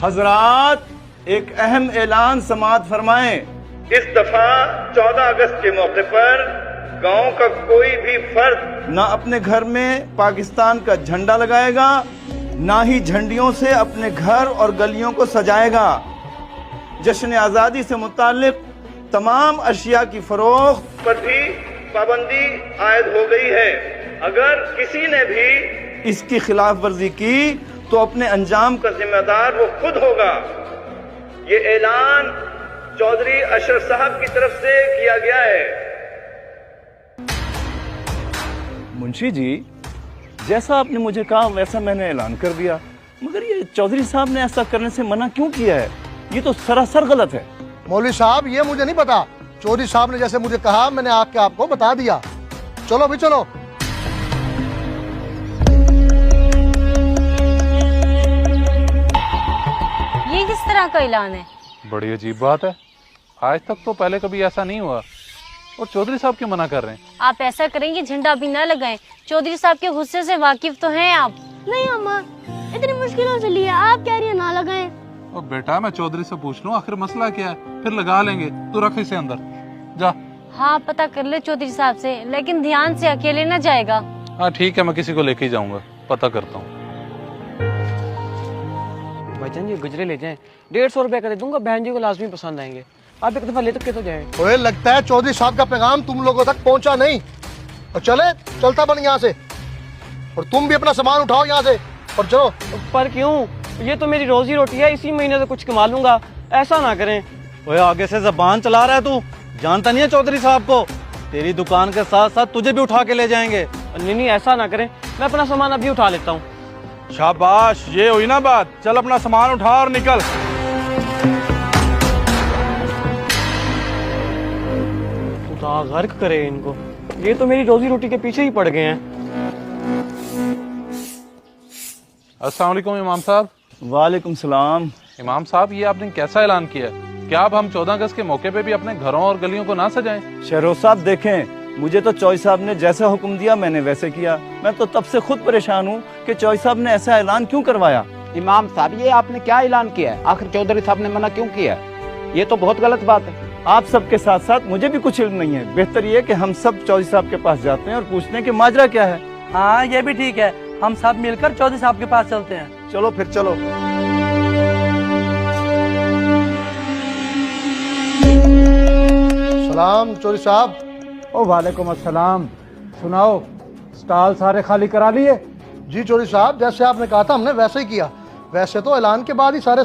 हजरात एक अहम ऐलान समाअत फरमाएं। इस दफा 14 अगस्त के मौके पर गांव का कोई भी फर्द ना अपने घर में पाकिस्तान का झंडा लगाएगा, ना ही झंडियों से अपने घर और गलियों को सजाएगा। जश्न आज़ादी से मुताल्लिक तमाम अशिया की फरोख्त पर भी पाबंदी आयद हो गई है। अगर किसी ने भी इसकी खिलाफ वर्जी की तो अपने अंजाम का जिम्मेदार वो खुद होगा। ये ऐलान चौधरी अशरफ साहब की तरफ से किया गया है। मुंशी जी, जैसा आपने मुझे कहा वैसा मैंने ऐलान कर दिया, मगर ये चौधरी साहब ने ऐसा करने से मना क्यों किया है? ये तो सरासर गलत है। मौलवी साहब, ये मुझे नहीं पता। चौधरी साहब ने जैसे मुझे कहा मैंने आके आपको बता दिया। चलो भी चलो। ये किस तरह का ऐलान है? बड़ी अजीब बात है, आज तक तो पहले कभी ऐसा नहीं हुआ और चौधरी साहब क्यों मना कर रहे हैं? आप ऐसा करेंगे झंडा अभी न लगाएं। चौधरी साहब के गुस्से से वाकिफ तो हैं आप। नहीं अम्मा, इतनी मुश्किलों से लिया, आप कह रही है ना लगाएं। और बेटा मैं चौधरी से पूछ लूं आखिर मसला क्या है, फिर लगा लेंगे। तू रख इसे अंदर जा। हाँ पता कर ले चौधरी साहब से, लेकिन ध्यान से, अकेले न जाएगा। हाँ ठीक है, मैं किसी को लेके ही जाऊंगा, पता करता हूँ। भाईजान ये गजरे ले जाएं, 150 रुपए का दे दूंगा, बहन जी को लाजमी पसंद आएंगे। आप एक दफा ले तो जाएं। ओए, लगता है चौधरी साहब का पैगाम तुम लोगों तक पहुंचा नहीं। और चलता बन यहाँ से, और तुम भी अपना सामान उठाओ यहाँ से और चलो। पर क्यों? ये तो मेरी रोजी रोटी है, इसी महीने से कुछ कमा लूंगा, ऐसा ना करें। ओए आगे से जबान चला रहा है तू, जानता नहीं है चौधरी साहब को? तेरी दुकान के साथ साथ तुझे भी उठा के ले जाएंगे। नहीं ऐसा ना करें, मैं अपना सामान अभी उठा लेता हूँ। शाबाश, ये हुई ना बात। चल अपना सामान उठा और निकल। खुदा गर्क करे इनको, ये तो मेरी रोजी रोटी के पीछे ही पड़ गए हैं। अस्सलाम वालेकुम इमाम साहब। वालेकुम सलाम। इमाम साहब, ये आपने कैसा ऐलान किया है? क्या अब हम 14 अगस्त के मौके पे भी अपने घरों और गलियों को ना सजाएं? शहरोज साहब देखें, मुझे तो चौधरी साहब ने जैसा हुक्म दिया मैंने वैसे किया। मैं तो तब से खुद परेशान हूँ कि चौधरी साहब ने ऐसा ऐलान क्यों करवाया। इमाम साहब, ये आपने क्या ऐलान किया है? आखिर चौधरी साहब ने मना क्यों किया? ये तो बहुत गलत बात है। आप सबके साथ साथ मुझे भी कुछ इल्म नहीं है। बेहतर ये कि हम सब चौधरी साहब के पास जाते हैं और पूछते हैं कि माजरा क्या है। हाँ ये भी ठीक है, हम सब मिलकर चौधरी साहब के पास चलते हैं। चलो फिर चलो। सलाम चौधरी साहब। ओ वालेकुम अस्सलाम। सुनाओ, स्टॉल सारे खाली करा लिए? जी चौधरी साहब, जैसे आपने कहा था हमने वैसे ही किया। वैसे तो ऐलान के बाद ही सारे